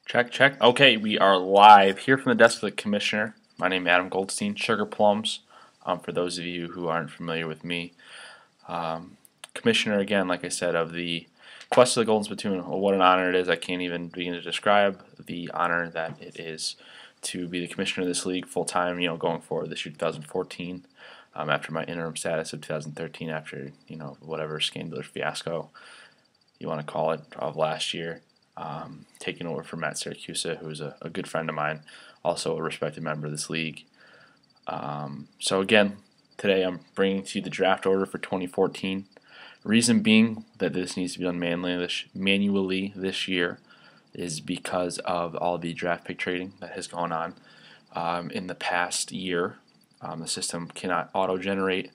Check, check. Okay, we are live here from the desk of the commissioner. My name is Adam Goldstein, Sugar Plums. For those of you who aren't familiar with me, commissioner again, like I said, of the Quest of the Golden Spittoon. Oh, what an honor it is! I can't even begin to describe the honor that it is to be the commissioner of this league full time. Going forward this year, 2014. After my interim status of 2013, after whatever scandalous fiasco you want to call it of last year. Taking over for Matt Syracuse, who's a good friend of mine, also a respected member of this league. So again, today I'm bringing to you the draft order for 2014. Reason being that this needs to be done manually this year is because of all the draft pick trading that has gone on in the past year. The system cannot auto-generate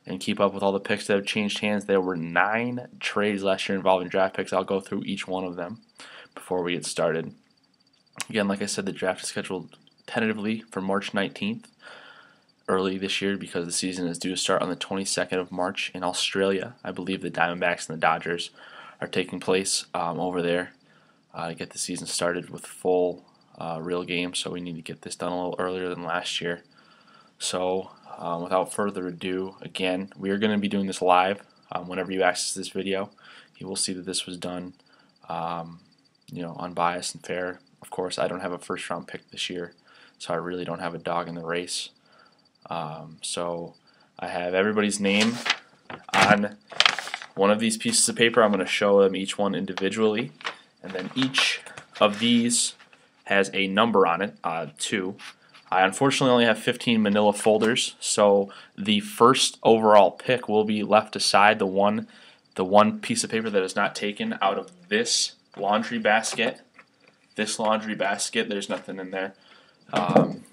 and keep up with all the picks that have changed hands. There were 9 trades last year involving draft picks. I'll go through each one of them before we get started. Again, like I said, the draft is scheduled tentatively for March 19th, early this year, because the season is due to start on the 22nd of March in Australia. I believe the Diamondbacks and the Dodgers are taking place over there to get the season started with full real games, so we need to get this done a little earlier than last year. So without further ado, again, we are going to be doing this live. Whenever you access this video, you will see that this was done unbiased and fair. Of course, I don't have a first round pick this year, so I really don't have a dog in the race. So I have everybody's name on one of these pieces of paper. I'm going to show them each one individually, and then each of these has a number on it, 2. I unfortunately only have 15 manila folders, so the first overall pick will be left aside, the one piece of paper that is not taken out of this laundry basket. There's nothing in there.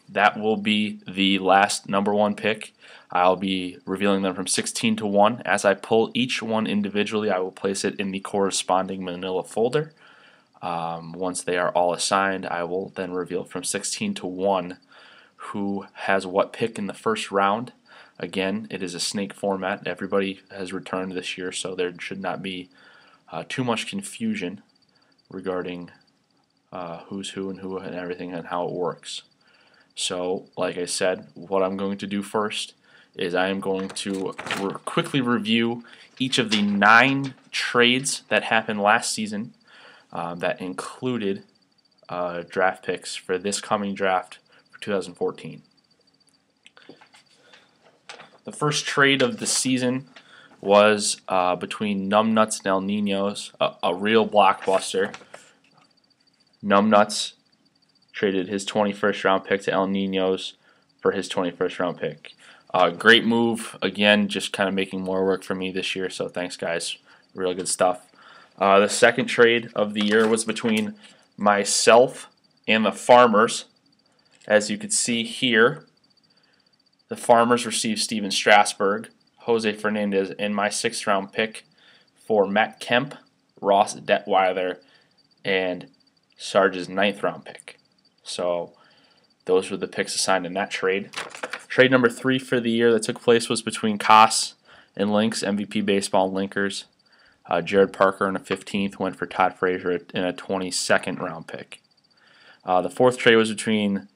That will be the last number 1 pick. I'll be revealing them from 16 to 1. As I pull each one individually, I will place it in the corresponding manila folder. Once they are all assigned, I will then reveal from 16 to 1 who has what pick in the first round. Again, it is a snake format. Everybody has returned this year, so there should not be too much confusion regarding who's who and everything and how it works. So, like I said, what I'm going to do first is I am going to quickly review each of the 9 trades that happened last season that included draft picks for this coming draft for 2014. The first trade of the season was between Numbnuts and El Ninos, a real blockbuster. Numbnuts traded his 21st round pick to El Ninos for his 21st round pick. Great move. Again, just kind of making more work for me this year, so thanks, guys. Real good stuff. The second trade of the year was between myself and the Farmers. As you can see here, the Farmers received Steven Strasburg, Jose Fernandez, and my 6th round pick for Matt Kemp, Ross Detweiler, and Sarge's 9th round pick. So those were the picks assigned in that trade. Trade number 3 for the year that took place was between Koss and Lynx, MVP Baseball and Linkers. Jared Parker in a 15th went for Todd Frazier in a 22nd round pick. The 4th trade was between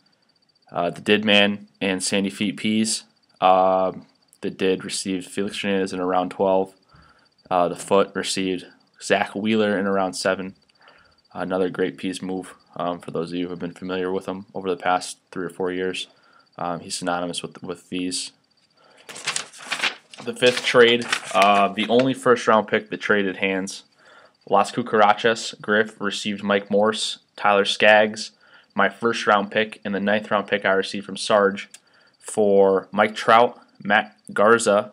the Didman and Sandy Feet Peas. The Did received Felix Hernandez in a round 12. The Foot received Zach Wheeler in a round 7. Another great Peas move for those of you who have been familiar with him over the past 3 or 4 years. He's synonymous with these. The 5th trade, the only first round pick that traded hands. Las Cucarachas, Griff received Mike Morse, Tyler Skaggs, my 1st round pick, and the 9th round pick I received from Sarge for Mike Trout, Matt Garza,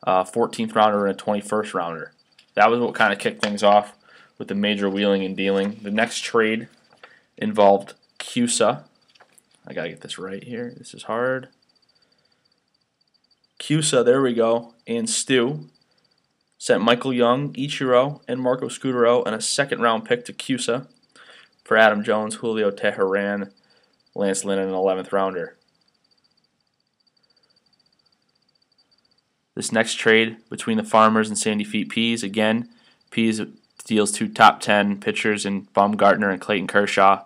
14th rounder and a 21st rounder. That was what kind of kicked things off with the major wheeling and dealing. The next trade involved Cusa. I gotta get this right here. This is hard. Cusa, there we go, and Stu sent Michael Young, Ichiro, and Marco Scudero and a 2nd round pick to Cusa for Adam Jones, Julio Teheran, Lance Lynn, and an 11th rounder. This next trade between the Farmers and Sandy Feet Peas, again, Peas deals 2 top 10 pitchers in Bumgarner and Clayton Kershaw,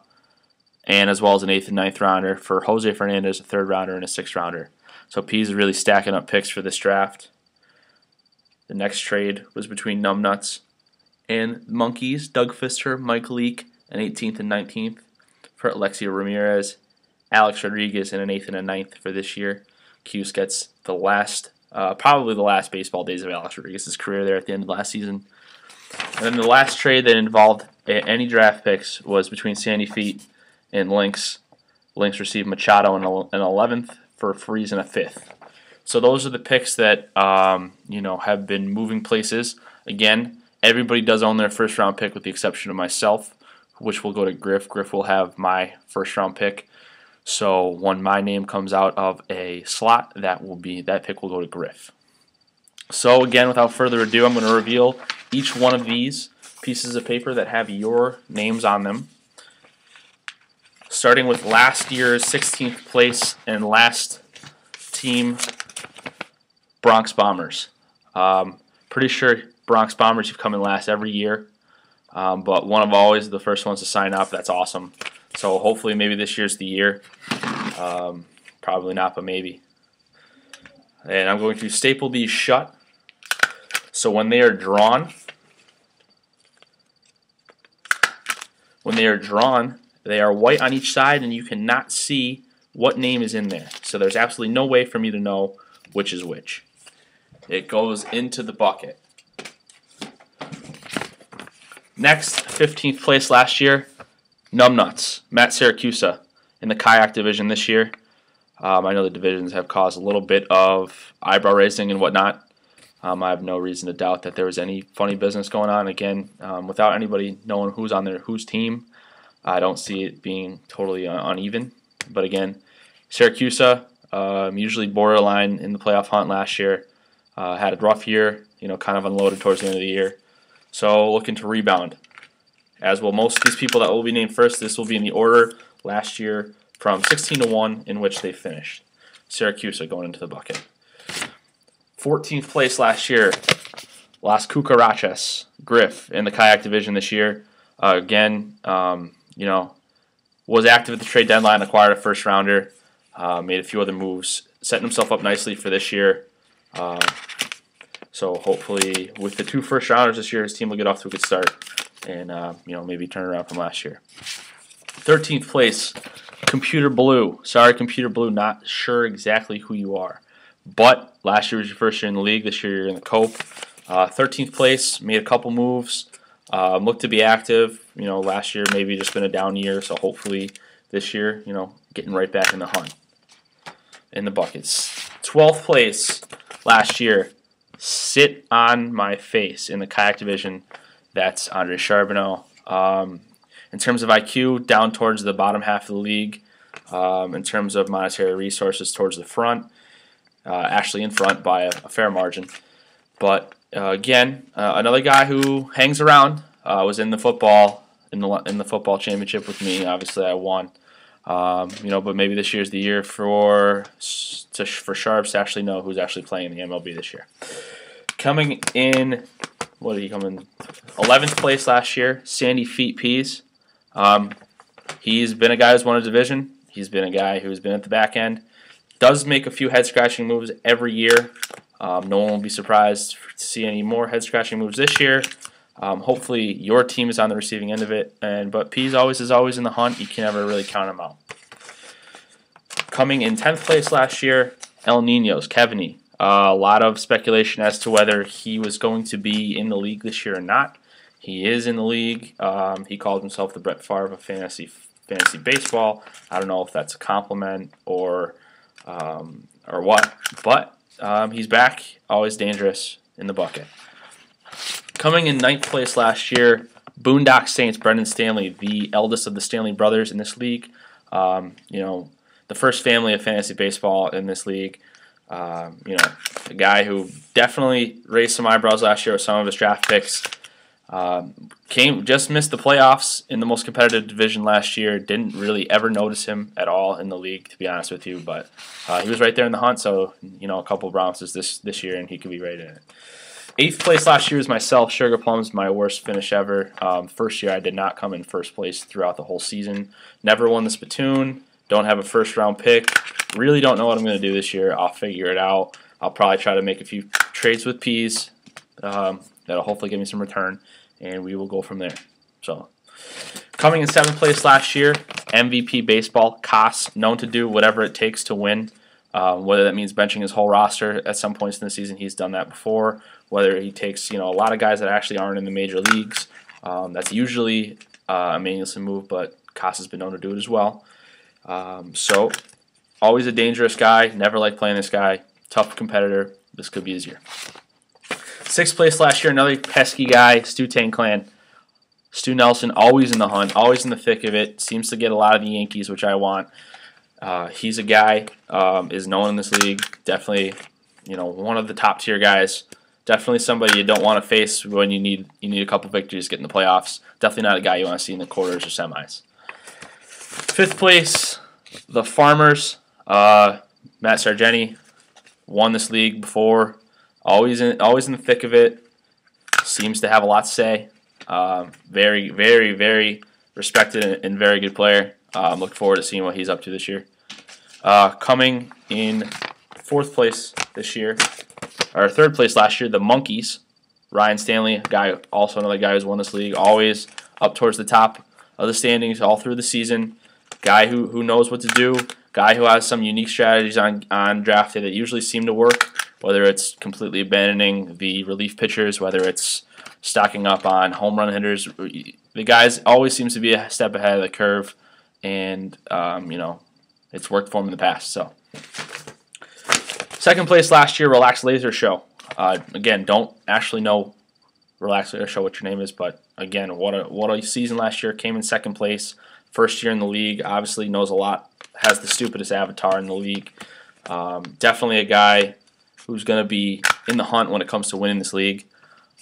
and as well as an 8th and ninth rounder for Jose Fernandez, a 3rd rounder, and a 6th rounder. So Pease is really stacking up picks for this draft. The next trade was between Numbnuts and the Monkeys. Doug Fister, Mike Leake, an 18th and 19th for Alexio Ramirez, Alex Rodriguez, and an 8th and a 9th for this year. Cuse gets the last, probably the last baseball days of Alex Rodriguez's career there at the end of last season. And then the last trade that involved any draft picks was between Sandy Feet and Lynx. Lynx received Machado in an 11th for Freeze in a 5th. So those are the picks that have been moving places. Again, everybody does own their first round pick with the exception of myself, which will go to Griff. Griff will have my first round pick. So when my name comes out of a slot, that pick will go to Griff. So again, without further ado, I'm going to reveal each one of these pieces of paper that have your names on them. Starting with last year's 16th place and last team, Bronx Bombers. Pretty sure Bronx Bombers have come in last every year, but one of always the first ones to sign up. That's awesome. So hopefully maybe this year's the year. Probably not, but maybe. And I'm going to staple these shut. So when they are drawn, they are white on each side, and you cannot see what name is in there. So there's absolutely no way for me to know which is which. It goes into the bucket. Next, 15th place last year, Numbnuts, Matt Siracusa in the kayak division this year. I know the divisions have caused a little bit of eyebrow raising and whatnot. I have no reason to doubt that there was any funny business going on. Again, without anybody knowing who's on whose team, I don't see it being totally uneven. But again, Siracusa, usually borderline in the playoff hunt last year, had a rough year, kind of unloaded towards the end of the year. So looking to rebound. As will most of these people that will be named first, this will be in the order last year from 16 to 1 in which they finished. Siracusa going into the bucket. 14th place last year, Las Cucarachas, Griff in the kayak division this year. Again, was active at the trade deadline, acquired a first rounder, made a few other moves, setting himself up nicely for this year. So hopefully with the 2 first rounders this year, his team will get off to a good start and maybe turn around from last year. 13th place, Computer Blue. Sorry, Computer Blue, not sure exactly who you are. But last year was your first year in the league. This year you're in the Cope. 13th place, made a couple moves. Looked to be active. Last year maybe just been a down year. So hopefully this year, getting right back in the hunt. In the buckets. 12th place last year, Sit on My Face in the kayak division. That's Andre Charbonneau. In terms of IQ, down towards the bottom half of the league. In terms of monetary resources, towards the front. Actually in front by a fair margin. But again, another guy who hangs around. Was in the football football championship with me. Obviously, I won. But maybe this year's the year for Sharps to actually know who's actually playing in the MLB this year. Coming in, what did he come in? 11th place last year, Sandy Feet Peas. He's been a guy who's won a division. He's been a guy who's been at the back end. Does make a few head-scratching moves every year. No one will be surprised to see any more head-scratching moves this year. Hopefully your team is on the receiving end of it. But Pease is always in the hunt. You can never really count him out. Coming in 10th place last year, El Ninos, Kevany. A lot of speculation as to whether he was going to be in the league this year or not. He is in the league. He called himself the Brett Favre of fantasy baseball. I don't know if that's a compliment or what, but he's back. Always dangerous in the bucket. Coming in 9th place last year, Boondock Saints, Brendan Stanley, the eldest of the Stanley brothers in this league. The first family of fantasy baseball in this league. A guy who definitely raised some eyebrows last year with some of his draft picks. Just missed the playoffs in the most competitive division last year. Didn't really ever notice him at all in the league, to be honest with you. But he was right there in the hunt. So a couple of bounces this year, and he could be right in it. 8th place last year was myself. Sugar Plum's my worst finish ever. First year I did not come in first place throughout the whole season. Never won the Spittoon. Don't have a first round pick. Really don't know what I'm going to do this year. I'll figure it out. I'll probably try to make a few trades with Peas. That'll hopefully give me some return, and we will go from there. So, coming in 7th place last year, MVP baseball, Koss, known to do whatever it takes to win. Whether that means benching his whole roster at some points in the season, he's done that before. Whether he takes a lot of guys that actually aren't in the major leagues, that's usually a Manuelson move, but Koss has been known to do it as well. So, always a dangerous guy. Never liked playing this guy. Tough competitor. This could be his year. 6th place last year, another pesky guy, Spittoon clan. Stu Nelson, always in the hunt, always in the thick of it. Seems to get a lot of the Yankees, which I want. He's a guy, is known in this league. Definitely, one of the top tier guys. Definitely somebody you don't want to face when you need a couple victories to get in the playoffs. Definitely not a guy you want to see in the quarters or semis. 5th place, the Farmers. Matt Sargenti won this league before. Always in the thick of it. Seems to have a lot to say. Very, very, very respected and very good player. I'm looking forward to seeing what he's up to this year. Coming in 4th place this year, or 3rd place last year, the Monkeys. Ryan Stanley, also another guy who's won this league, always up towards the top of the standings all through the season. Guy who knows what to do. Guy who has some unique strategies on draft day that usually seem to work. Whether it's completely abandoning the relief pitchers, whether it's stocking up on home run hitters, the guys always seems to be a step ahead of the curve, and it's worked for him in the past. So, 2nd place last year, Relax Laser Show. Again, don't actually know Relax Laser Show what your name is, but again, what a season last year. Came in 2nd place, first year in the league. Obviously knows a lot. Has the stupidest avatar in the league. Definitely a guy who's going to be in the hunt when it comes to winning this league,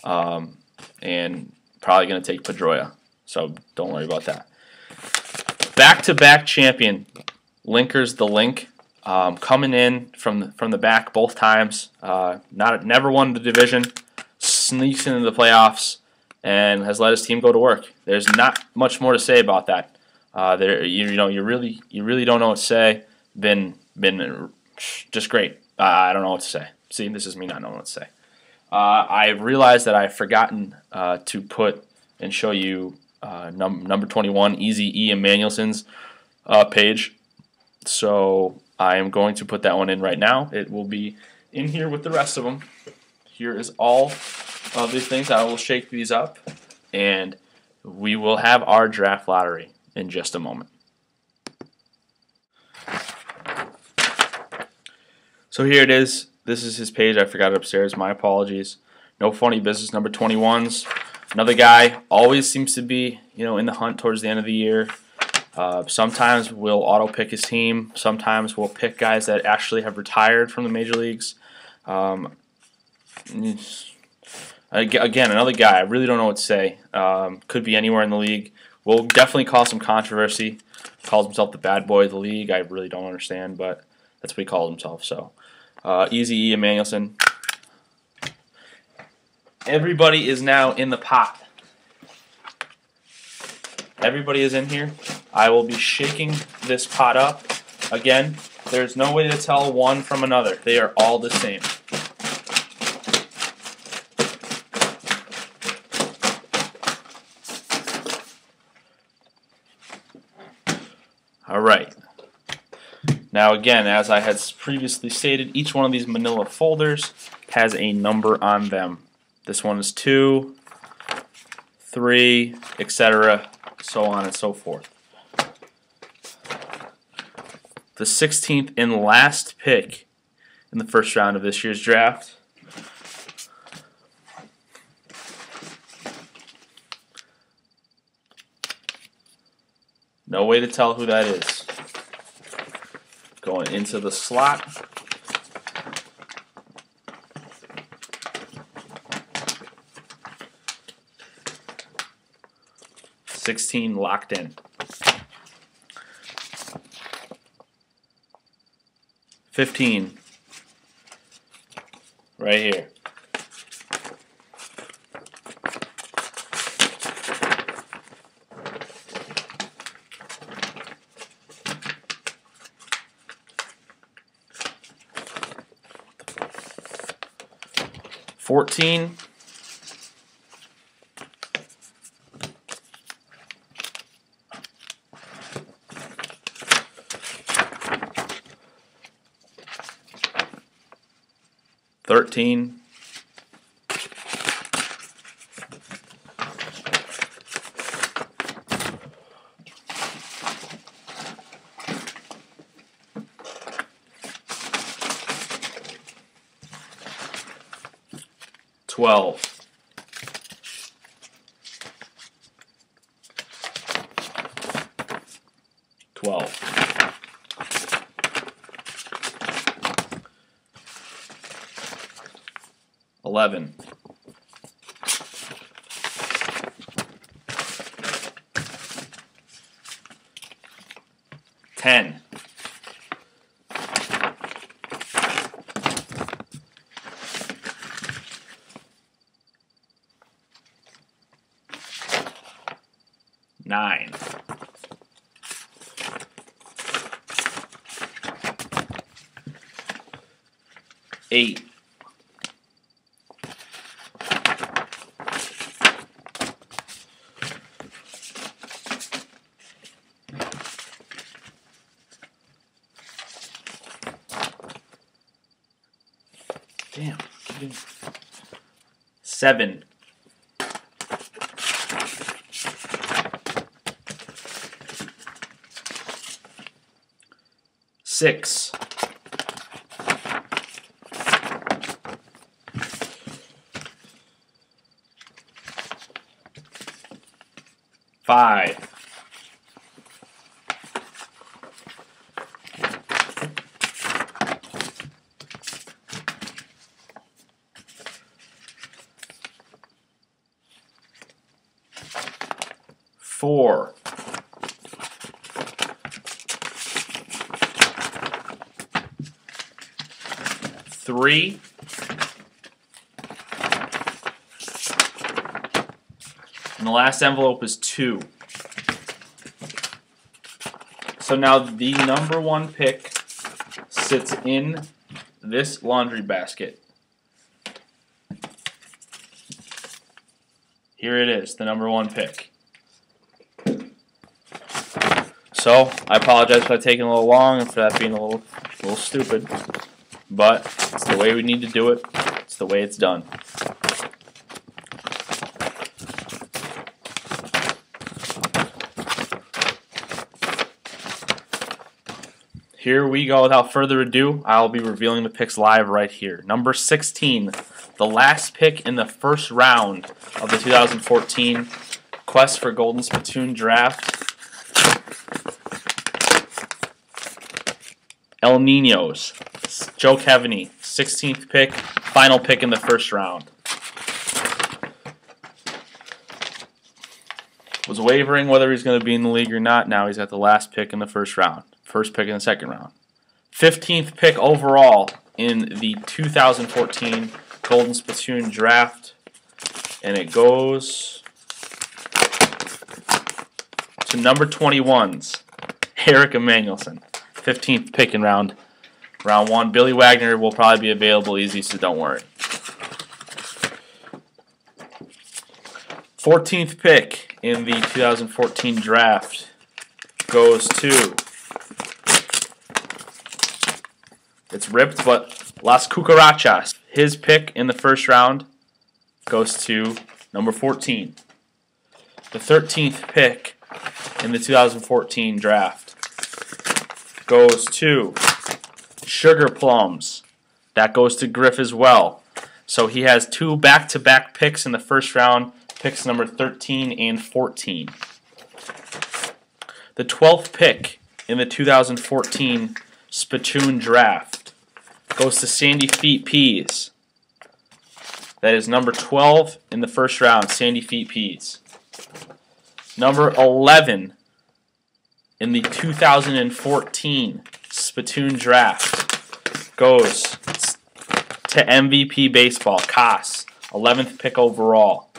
and probably going to take Pedroia. So don't worry about that. Back-to-back champion, Linkers the Link, coming in from the back both times. Never won the division, sneaks into the playoffs, and has let his team go to work. There's not much more to say about that. You really don't know what to say. Been just great. I don't know what to say. See, this is me not knowing what to say. I realized that I've forgotten to put and show you number 21, Easy E. Emmanuelson's page. So I am going to put that one in right now. It will be in here with the rest of them. Here is all of these things. I will shake these up, and we will have our draft lottery in just a moment. So here it is. This is his page. I forgot it upstairs. My apologies. No funny business. Number 21's another guy. Always seems to be in the hunt towards the end of the year. Sometimes we'll auto pick his team. Sometimes we'll pick guys that actually have retired from the major leagues. Again, another guy. I really don't know what to say. Could be anywhere in the league. Will definitely cause some controversy. Calls himself the bad boy of the league. I really don't understand, but that's what he calls himself. So, Easy E. Emmanuelson. Everybody is now in the pot. Everybody is in here. I will be shaking this pot up. Again, there's no way to tell one from another. They are all the same. All right. Now again, as I had previously stated, each one of these manila folders has a number on them. This one is 2, 3, etc., so on and so forth. The 16th and last pick in the first round of this year's draft. No way to tell who that is. Going into the slot. $16 locked in. 15 right here. 14. 13. 12. 12. 11. 10. 9. 8. 7. 6. 5. 4. 3. And the last envelope is 2. So now the number 1 pick sits in this laundry basket. Here it is, the number 1 pick. So I apologize for that taking a little long and for that being a little stupid, but it's the way we need to do it. It's the way it's done. Here we go. Without further ado, I'll be revealing the picks live right here. Number 16, the last pick in the first round of the 2014 Quest for Golden Spittoon Draft. El Ninos, Joe Keveney, 16th pick, final pick in the first round. Was wavering whether he's going to be in the league or not. Now he's got the last pick in the first round. First pick in the second round. 15th pick overall in the 2014 Golden Spittoon Draft. And it goes to number 21's Eric Emanuelson. 15th pick in round 1. Billy Wagner will probably be available easy, so don't worry. 14th pick in the 2014 draft goes to, it's ripped, but Las Cucarachas. His pick in the first round goes to number 14. The 13th pick in the 2014 draft goes to Sugar Plums. That goes to Griff as well. So he has 2 back-to-back picks in the first round, picks number 13 and 14. The 12th pick in the 2014 Spittoon Draft goes to Sandy Feet Peas. That is number 12 in the first round, Sandy Feet Peas. Number 11 in the 2014 Spittoon Draft goes to MVP Baseball, Koss, 11th pick overall.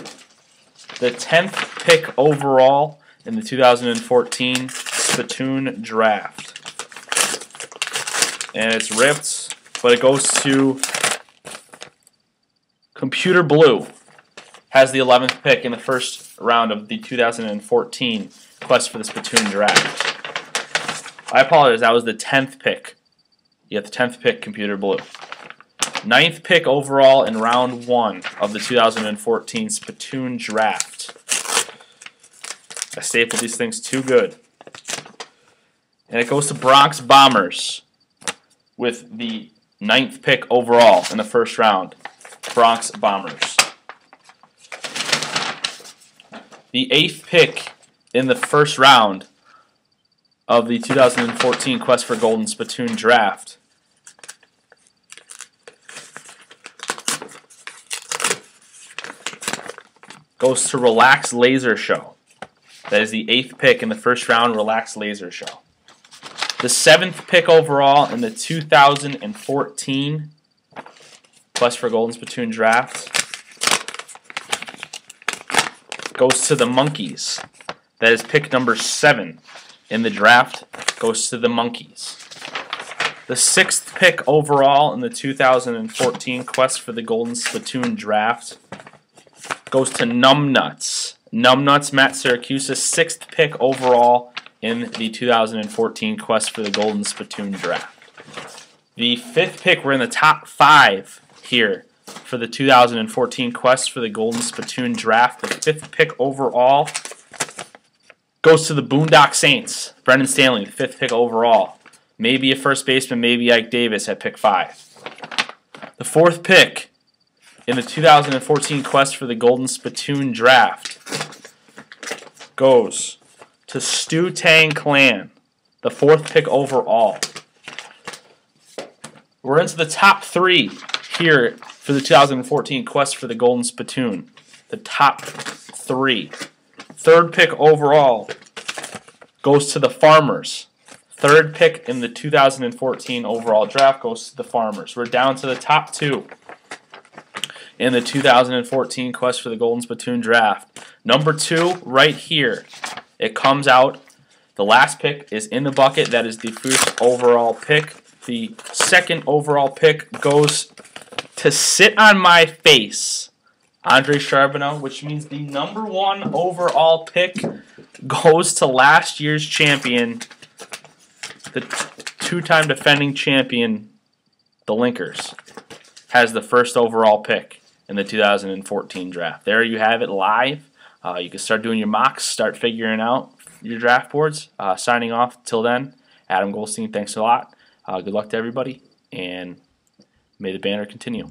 The 10th pick overall in the 2014 Spittoon Draft. And it's ripped, but it goes to Computer Blue has the 11th pick in the first round of the 2014 Quest for the Spittoon draft. I apologize, that was the 10th pick. You have the 10th pick, Computer Blue. 9th pick overall in round 1 of the 2014 Spittoon draft. I stapled these things too good. And it goes to Bronx Bombers with the 9th pick overall in the first round. Bronx Bombers. The 8th pick in the first round of the 2014 Quest for Golden Spittoon draft goes to Relax Laser Show. That is the 8th pick in the first round, Relax Laser Show. The 7th pick overall in the 2014 Quest for Golden Spittoon draft goes to the Monkeys. That is pick number 7 in the draft, goes to the Monkeys. The 6th pick overall in the 2014 Quest for the Golden Spittoon draft goes to Numbnuts. Numbnuts, Matt Syracuse, 6th pick overall in the 2014 Quest for the Golden Spittoon draft. The 5th pick, we're in the top 5 here for the 2014 Quest for the Golden Spittoon draft. The 5th pick overall goes to the Boondock Saints. Brendan Stanley, the 5th pick overall. Maybe a first baseman, maybe Ike Davis at pick 5. The 4th pick in the 2014 Quest for the Golden Spittoon draft goes to Stu Tang Clan, the 4th pick overall. We're into the top 3 here for the 2014 Quest for the Golden Spittoon. The top 3. 3rd pick overall goes to the Farmers. 3rd pick in the 2014 overall draft goes to the Farmers. We're down to the top 2 in the 2014 Quest for the Golden Spittoon draft. Number 2, right here. It comes out. The last pick is in the bucket. That is the first overall pick. The 2nd overall pick goes to Sit on My Face, Andre Charbonneau, which means the number 1 overall pick goes to last year's champion, the 2-time defending champion, the Linkers, has the 1st overall pick in the 2014 draft. There you have it live. You can start doing your mocks, start figuring out your draft boards. Signing off. Till then, Adam Goldstein, thanks a lot. Good luck to everybody, and may the banner continue.